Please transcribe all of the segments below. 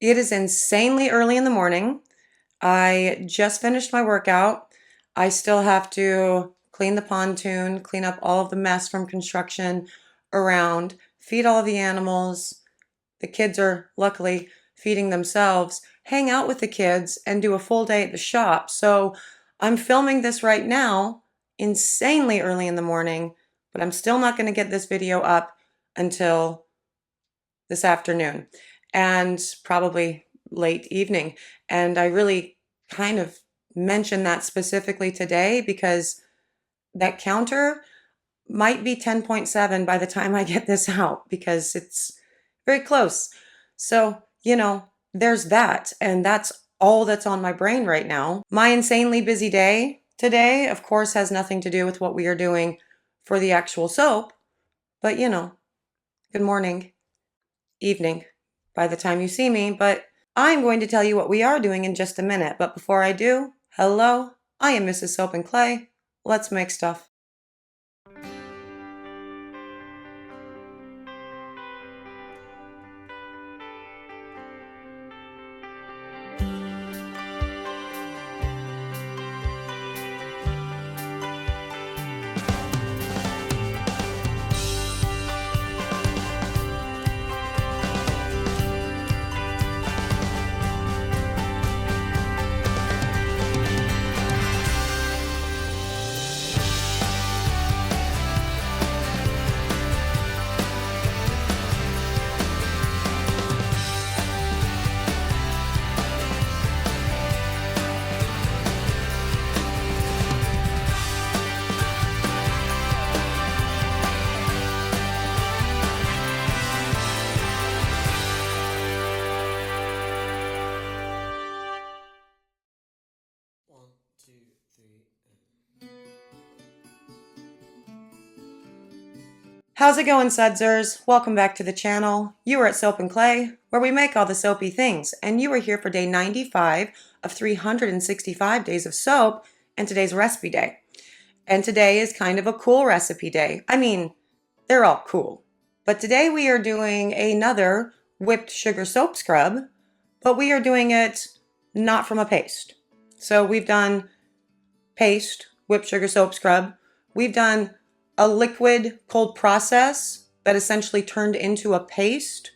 It is insanely early in the morning. I just finished my workout. I still have to clean the pontoon, clean up all of the mess from construction around, feed all the animals. The kids are luckily feeding themselves, hang out with the kids, and do a full day at the shop. So I'm filming this right now, insanely early in the morning, but I'm still not going to get this video up until this afternoon and probably late evening. And I really kind of mentioned that specifically today because that counter might be 10.7 by the time I get this out because it's very close. So, there's that. And that's all that's on my brain right now. My insanely busy day today, of course, has nothing to do with what we are doing for the actual soap. But, good morning, evening by the time you see me, but I'm going to tell you what we are doing in just a minute. But before I do, hello, I am Mrs. Soap and Clay. Let's make stuff. One, two, three, How's it going, sudsers? Welcome back to the channel. You are at Soap and Clay, where we make all the soapy things, and you are here for day 95 of 365 days of soap, and today's recipe day. And today is kind of a cool recipe day. I mean, they're all cool. But today we are doing another whipped sugar soap scrub, but we are doing it not from a paste. So we've done paste, whipped sugar soap scrub. We've done a liquid cold process that essentially turned into a paste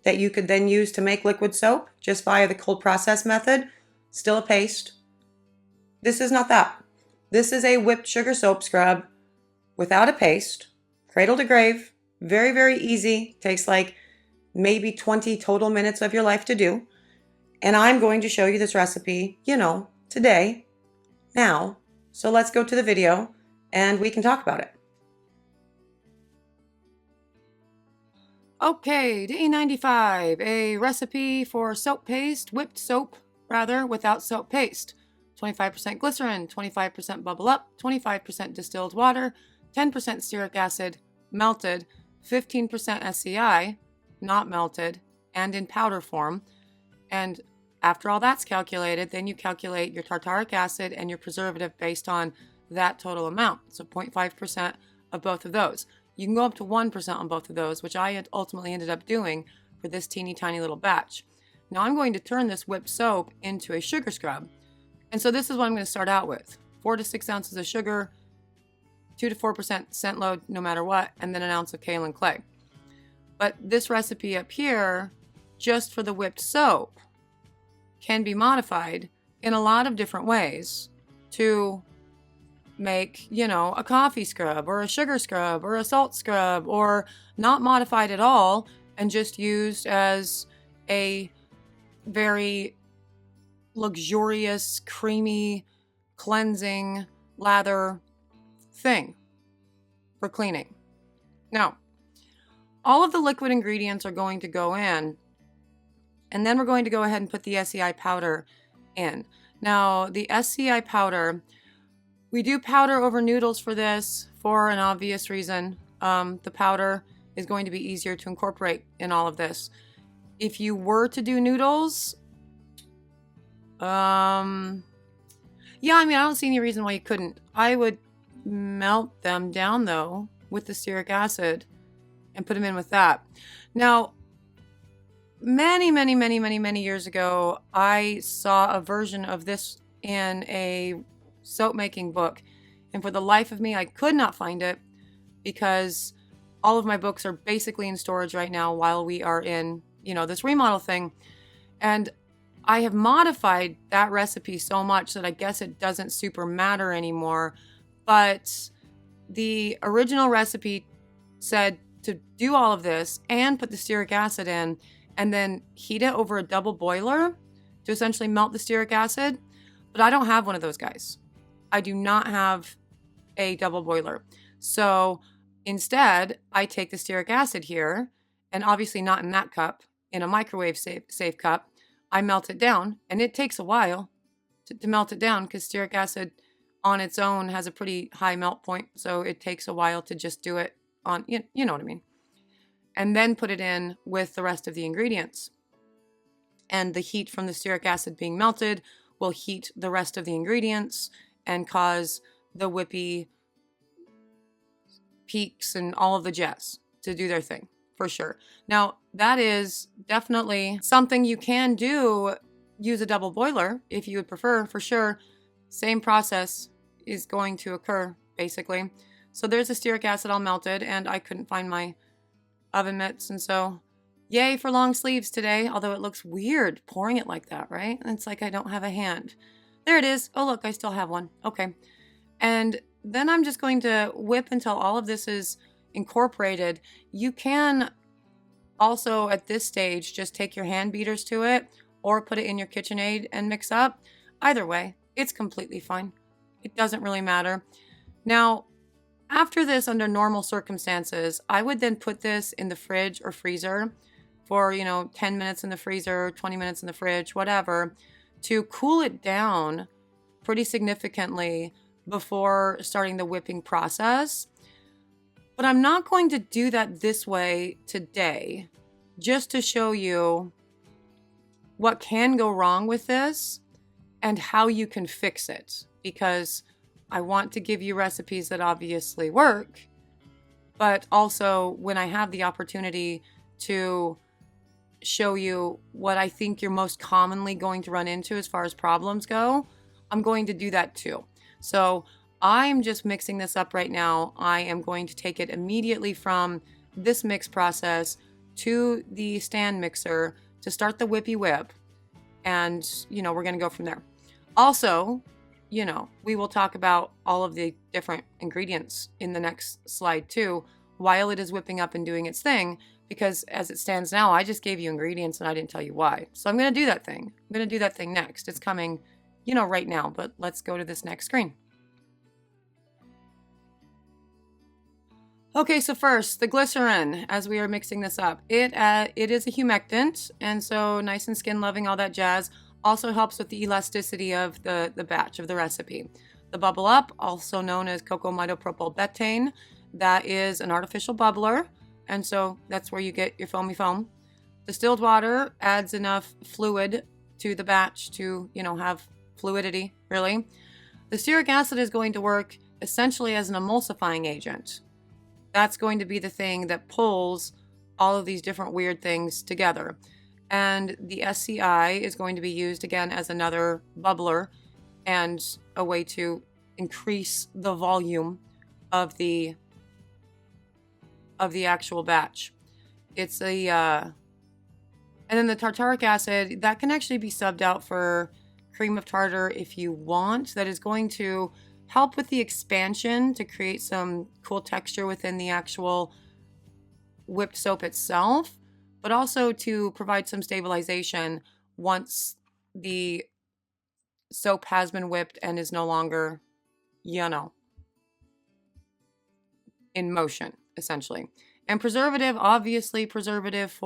that you could then use to make liquid soap just via the cold process method. Still a paste. This is not that. This is a whipped sugar soap scrub without a paste, cradle to grave, very, very easy. Takes like maybe 20 total minutes of your life to do. And I'm going to show you this recipe, today, now. So let's go to the video and we can talk about it. Okay, day 95, a recipe for soap paste, whipped soap, rather, without soap paste. 25% glycerin, 25% bubble up, 25% distilled water, 10% stearic acid, melted, 15% SCI, not melted, and in powder form. And after all that's calculated, then you calculate your tartaric acid and your preservative based on that total amount. So 0.5% of both of those. You can go up to 1% on both of those, which I ultimately ended up doing for this teeny tiny little batch. Now I'm going to turn this whipped soap into a sugar scrub. And so this is what I'm going to start out with. 4 to 6 ounces of sugar, 2 to 4% scent load no matter what, and then an ounce of kaolin clay. But this recipe up here, just for the whipped soap, can be modified in a lot of different ways to make, a coffee scrub or a sugar scrub or a salt scrub, or not modified at all and just used as a very luxurious, creamy, cleansing lather thing for cleaning. Now, all of the liquid ingredients are going to go in, and then we're going to go ahead and put the SCI powder in. Now, the SCI powder, we do powder over noodles for this for an obvious reason. The powder is going to be easier to incorporate in all of this. If you were to do noodles, I don't see any reason why you couldn't. I would melt them down, though, with the stearic acid and put them in with that. Now, many years ago, I saw a version of this in a soap making book. And for the life of me, I could not find it because all of my books are basically in storage right now while we are in, this remodel thing. And I have modified that recipe so much that I guess it doesn't super matter anymore. But the original recipe said to do all of this and put the stearic acid in and then heat it over a double boiler to essentially melt the stearic acid. But I don't have one of those guys. I do not have a double boiler. So instead, I take the stearic acid here, and obviously not in that cup, in a microwave safe cup. I melt it down, and it takes a while to melt it down because stearic acid on its own has a pretty high melt point. So it takes a while to just do it on, you know what I mean. And then put it in with the rest of the ingredients. And the heat from the stearic acid being melted will heat the rest of the ingredients and cause the whippy peaks and all of the jazz to do their thing, for sure. Now, that is definitely something you can do. Use a double boiler if you would prefer, for sure. Same process is going to occur, basically. So there's the stearic acid all melted, and I couldn't find my oven mitts, and so yay for long sleeves today, although it looks weird pouring it like that, right? It's like I don't have a hand. There it is. Oh, look, I still have one. Okay. And then I'm just going to whip until all of this is incorporated. You can also, at this stage, just take your hand beaters to it or put it in your KitchenAid and mix up. Either way, it's completely fine. It doesn't really matter. Now, after this, under normal circumstances, I would then put this in the fridge or freezer for, 10 minutes in the freezer, 20 minutes in the fridge, whatever, to cool it down pretty significantly before starting the whipping process. But I'm not going to do that this way today, just to show you what can go wrong with this and how you can fix it, because I want to give you recipes that obviously work, but also when I have the opportunity to show you what I think you're most commonly going to run into as far as problems go, I'm going to do that too. So I'm just mixing this up right now. I am going to take it immediately from this mix process to the stand mixer to start the whippy whip. And, we're going to go from there. Also, we will talk about all of the different ingredients in the next slide too, while it is whipping up and doing its thing, because as it stands now, I just gave you ingredients and I didn't tell you why. So I'm going to do that thing. I'm going to do that thing next. It's coming, right now, but let's go to this next screen. Okay, so first, the glycerin, as we are mixing this up. It is a humectant, and so nice and skin-loving, all that jazz. Also helps with the elasticity of the batch of the recipe. The bubble up, also known as cocamidopropylbetaine, that is an artificial bubbler, and so that's where you get your foamy foam. Distilled water adds enough fluid to the batch to, have fluidity, really. The stearic acid is going to work essentially as an emulsifying agent. That's going to be the thing that pulls all of these different weird things together. And the SCI is going to be used again as another bubbler and a way to increase the volume of the actual batch. It's and then the tartaric acid, that can actually be subbed out for cream of tartar if you want. That is going to help with the expansion to create some cool texture within the actual whipped soap itself, but also to provide some stabilization once the soap has been whipped and is no longer, in motion, essentially. And preservative, obviously preservative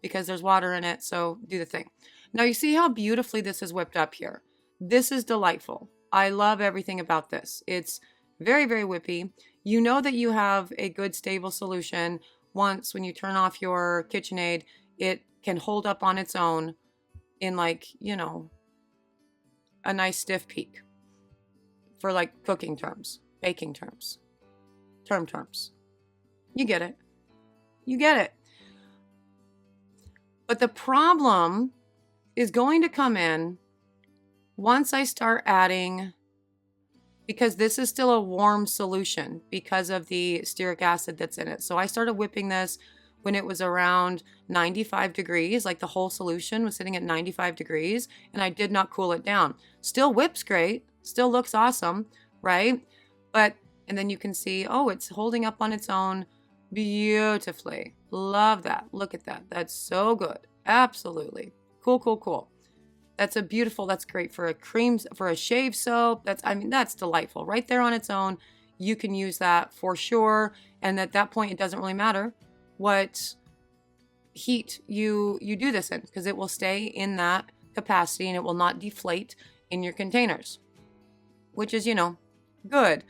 because there's water in it, so do the thing. Now you see how beautifully this is whipped up here. This is delightful. I love everything about this. It's very, very whippy. You know that you have a good stable solution once when you turn off your KitchenAid, it can hold up on its own in a nice stiff peak for cooking terms, baking terms, terms. You get it. But the problem is going to come in once I start adding, because this is still a warm solution because of the stearic acid that's in it. So I started whipping this when it was around 95 degrees, like the whole solution was sitting at 95 degrees, and I did not cool it down. Still whips great, still looks awesome, right? But, and then you can see, oh, it's holding up on its own beautifully. Love that. Look at that. That's so good. Absolutely. Cool, cool, cool. That's a beautiful, that's great for a cream, for a shave soap. That's delightful. Right there on its own, you can use that for sure. And at that point, it doesn't really matter what heat you do this in, because it will stay in that capacity and it will not deflate in your containers, which is, good.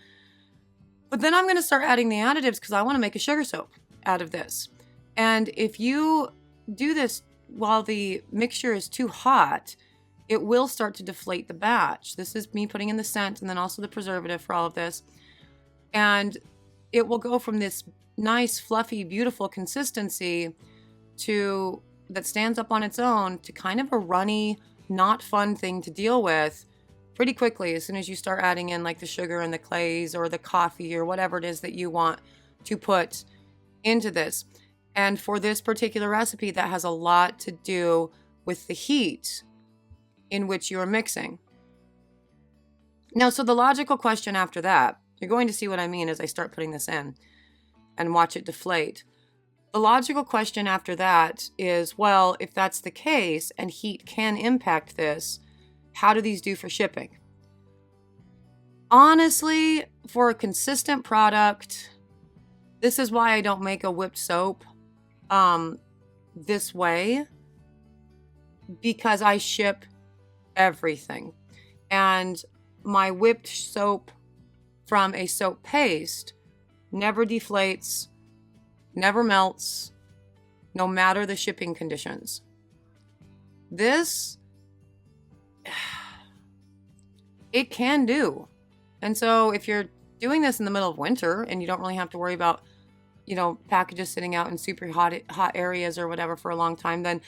But then I'm going to start adding the additives because I want to make a sugar soap out of this. And if you do this while the mixture is too hot, it will start to deflate the batch. This is me putting in the scent and then also the preservative for all of this. And it will go from this nice, fluffy, beautiful consistency to that stands up on its own to kind of a runny, not fun thing to deal with pretty quickly as soon as you start adding in like the sugar and the clays or the coffee or whatever it is that you want to put into this. And for this particular recipe, that has a lot to do with the heat in which you're mixing. Now, so the logical question after that, you're going to see what I mean as I start putting this in and watch it deflate. The logical question after that is, well, if that's the case and heat can impact this, how do these do for shipping? Honestly, for a consistent product, this is why I don't make a whipped soap this way, because I ship everything. And my whipped soap from a soap paste never deflates, never melts, no matter the shipping conditions. This, it can do. And so if you're doing this in the middle of winter and you don't really have to worry about, packages sitting out in super hot areas or whatever for a long time, then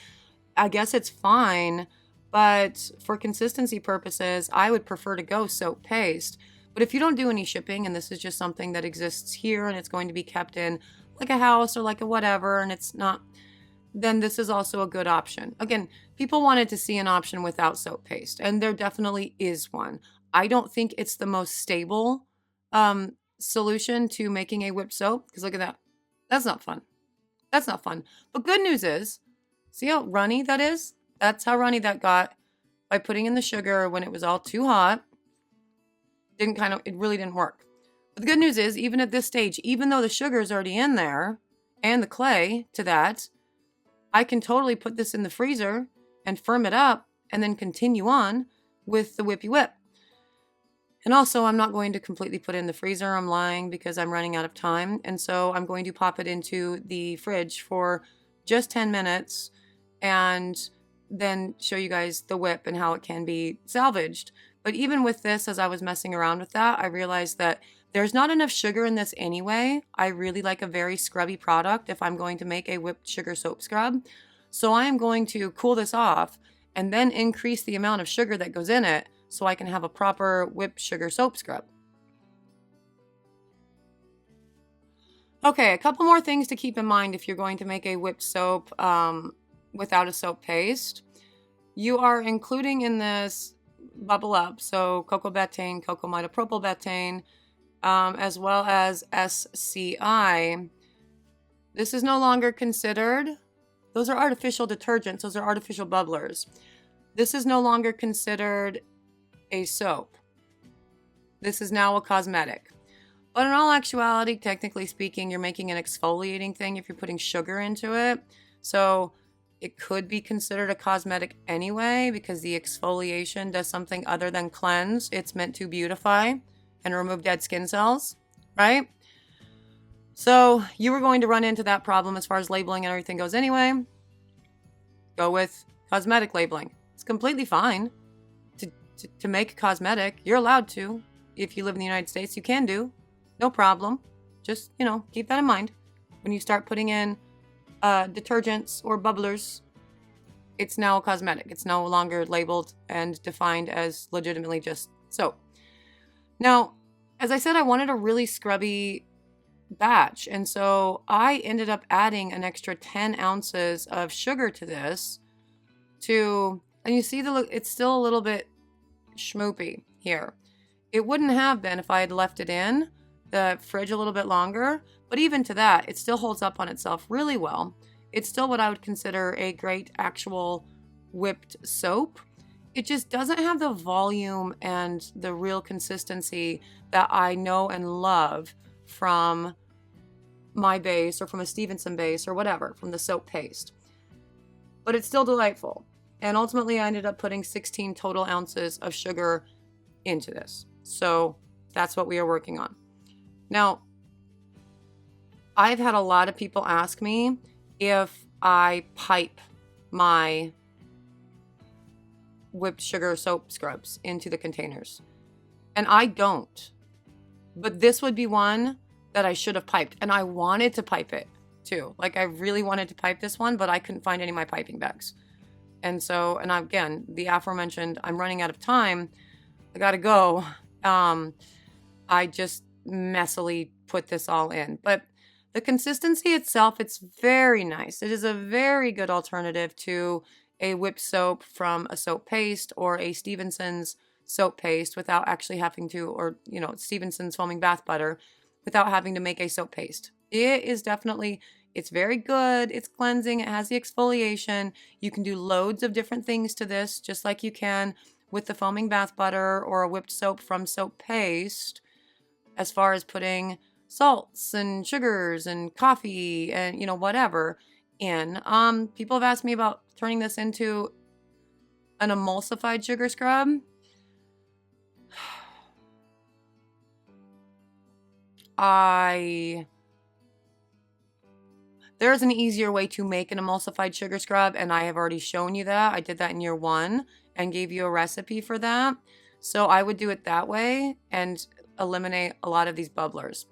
I guess it's fine. But for consistency purposes, I would prefer to go soap paste. But if you don't do any shipping and this is just something that exists here and it's going to be kept in like a house or like a whatever, and it's not, then this is also a good option. Again, people wanted to see an option without soap paste, and there definitely is one. I don't think it's the most stable solution to making a whipped soap, because look at that. That's not fun. That's not fun. But good news is, see how runny that is? That's how runny that got by putting in the sugar when it was all too hot. It really didn't work. But the good news is, even at this stage, even though the sugar is already in there and the clay to that, I can totally put this in the freezer and firm it up and then continue on with the whippy whip. And also, I'm not going to completely put it in the freezer. I'm lying because I'm running out of time. And so I'm going to pop it into the fridge for just 10 minutes and then show you guys the whip and how it can be salvaged. But even with this, as I was messing around with that, I realized that there's not enough sugar in this anyway. I really like a very scrubby product if I'm going to make a whipped sugar soap scrub. So I am going to cool this off and then increase the amount of sugar that goes in it so I can have a proper whipped sugar soap scrub. Okay, a couple more things to keep in mind if you're going to make a whipped soap without a soap paste. You are including in this bubble up, so cocoa betaine, cocoa mitopropyl betaine, as well as SCI. This is no longer considered, those are artificial detergents, those are artificial bubblers. This is no longer considered a soap. This is now a cosmetic. But in all actuality, technically speaking, you're making an exfoliating thing if you're putting sugar into it. So it could be considered a cosmetic anyway, because the exfoliation does something other than cleanse. It's meant to beautify and remove dead skin cells, right? So you were going to run into that problem as far as labeling and everything goes anyway. Go with cosmetic labeling. It's completely fine to make a cosmetic. You're allowed to. If you live in the United States, you can do. No problem. Just, keep that in mind when you start putting in detergents or bubblers it's now a cosmetic. It's no longer labeled and defined as legitimately just soap. Now, as I said, I wanted a really scrubby batch, and so I ended up adding an extra 10 ounces of sugar to this and you see it's still a little bit schmoopy here. It wouldn't have been if I had left it in the fridge a little bit longer, but even to that, it still holds up on itself really well. It's still what I would consider a great actual whipped soap. It just doesn't have the volume and the real consistency that I know and love from my base or from a Stevenson base or whatever, from the soap paste. But it's still delightful. And ultimately, I ended up putting 16 total ounces of sugar into this. So that's what we are working on. Now, I've had a lot of people ask me if I pipe my whipped sugar soap scrubs into the containers. And I don't. But this would be one that I should have piped. And I wanted to pipe it too. Like, I really wanted to pipe this one, but I couldn't find any of my piping bags. And so, and again, the aforementioned, I'm running out of time. I gotta go. I just messily put this all in. But the consistency itself, it's very nice. It is a very good alternative to a whipped soap from a soap paste or a Stevenson's soap paste without actually having to, or, Stevenson's foaming bath butter without having to make a soap paste. It is definitely, it's very good. It's cleansing. It has the exfoliation. You can do loads of different things to this, just like you can with the foaming bath butter or a whipped soap from soap paste, as far as putting salts and sugars and coffee and, whatever in. People have asked me about turning this into an emulsified sugar scrub. There's an easier way to make an emulsified sugar scrub, and I have already shown you that. I did that in year 1 and gave you a recipe for that. So I would do it that way and eliminate a lot of these bubblers.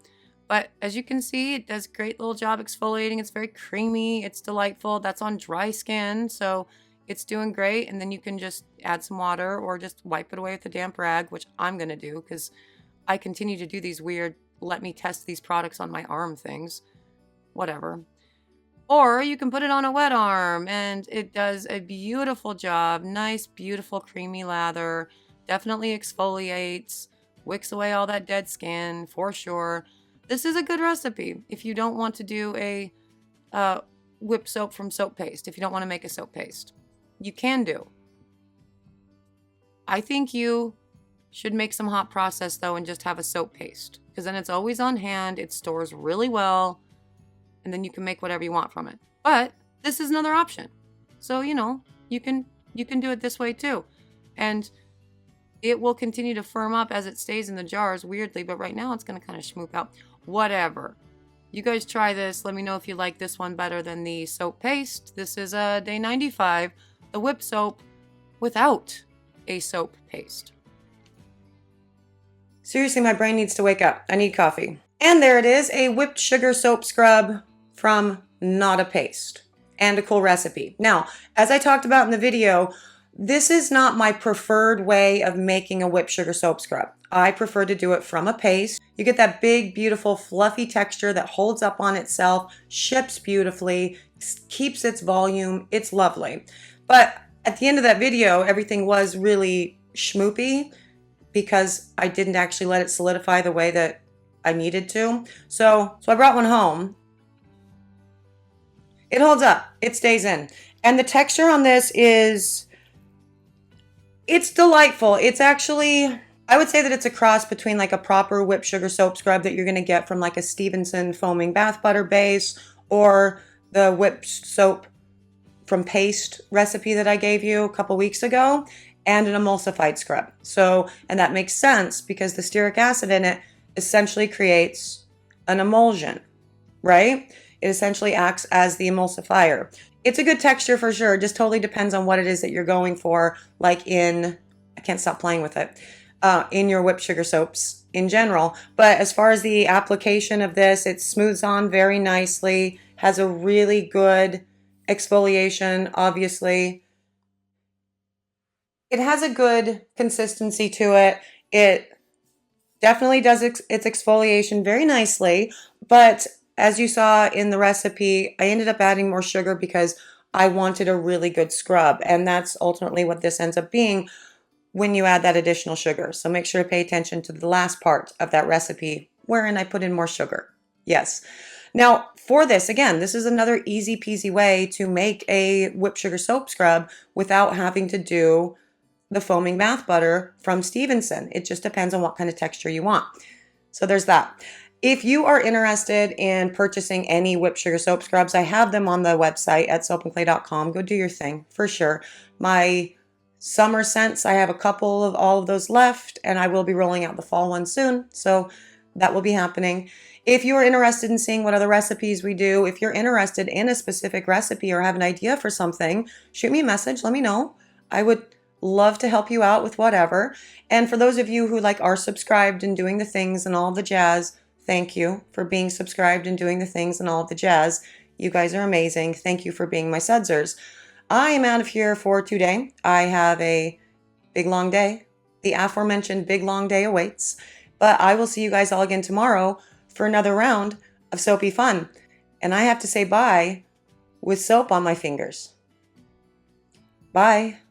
But as you can see, it does a great little job exfoliating. It's very creamy. It's delightful. That's on dry skin, so it's doing great. And then you can just add some water or just wipe it away with a damp rag, which I'm going to do because I continue to do these weird, let me test these products on my arm things. Whatever. Or you can put it on a wet arm, and it does a beautiful job. Nice, beautiful, creamy lather. Definitely exfoliates, wicks away all that dead skin, for sure. This is a good recipe if you don't want to do a whipped soap from soap paste, if you don't want to make a soap paste. You can do. I think you should make some hot process, though, and just have a soap paste, because then it's always on hand. It stores really well. And then you can make whatever you want from it. But this is another option. So, you can do it this way too. And it will continue to firm up as it stays in the jars, weirdly, but right now it's going to kind of schmoop out. Whatever. You guys try this. Let me know if you like this one better than the soap paste. This is day 95, the whipped soap without a soap paste. Seriously, my brain needs to wake up. I need coffee. And there it is, a whipped sugar soap scrub from not a paste, and a cool recipe. Now, as I talked about in the video, this is not my preferred way of making a whipped sugar soap scrub. I prefer to do it from a paste. You get that big, beautiful, fluffy texture that holds up on itself, ships beautifully, keeps its volume. It's lovely. But at the end of that video, everything was really schmoopy because I didn't actually let it solidify the way that I needed to. So I brought one home. It holds up. It stays in. And the texture on this it's delightful. It's actually, I would say that it's a cross between like a proper whipped sugar soap scrub that you're going to get from like a Stevenson foaming bath butter base or the whipped soap from paste recipe that I gave you a couple weeks ago, and an emulsified scrub. So, and that makes sense because the stearic acid in it essentially creates an emulsion, right? It essentially acts as the emulsifier. It's a good texture for sure. It just totally depends on what it is that you're going for, like I can't stop playing with it, in your whipped sugar soaps in general. But as far as the application of this, it smooths on very nicely, has a really good exfoliation, obviously. It has a good consistency to it. It definitely does its exfoliation very nicely, but as you saw in the recipe, I ended up adding more sugar because I wanted a really good scrub, and that's ultimately what this ends up being when you add that additional sugar. So make sure to pay attention to the last part of that recipe wherein I put in more sugar. Yes. Now, for this, again, this is another easy peasy way to make a whipped sugar soap scrub without having to do the foaming bath butter from Stevenson. It just depends on what kind of texture you want. So there's that. If you are interested in purchasing any whipped sugar soap scrubs, I have them on the website at soapandclay.com. Go do your thing for sure. My summer scents, I have a couple of all of those left, and I will be rolling out the fall one soon. So that will be happening. If you are interested in seeing what other recipes we do, if you're interested in a specific recipe or have an idea for something, shoot me a message. Let me know. I would love to help you out with whatever. And for those of you who are subscribed and doing the things and all the jazz, thank you for being subscribed and doing the things and all the jazz. You guys are amazing. Thank you for being my sudsers. I am out of here for today. I have a big long day. The aforementioned big long day awaits. But I will see you guys all again tomorrow for another round of soapy fun. And I have to say bye with soap on my fingers. Bye.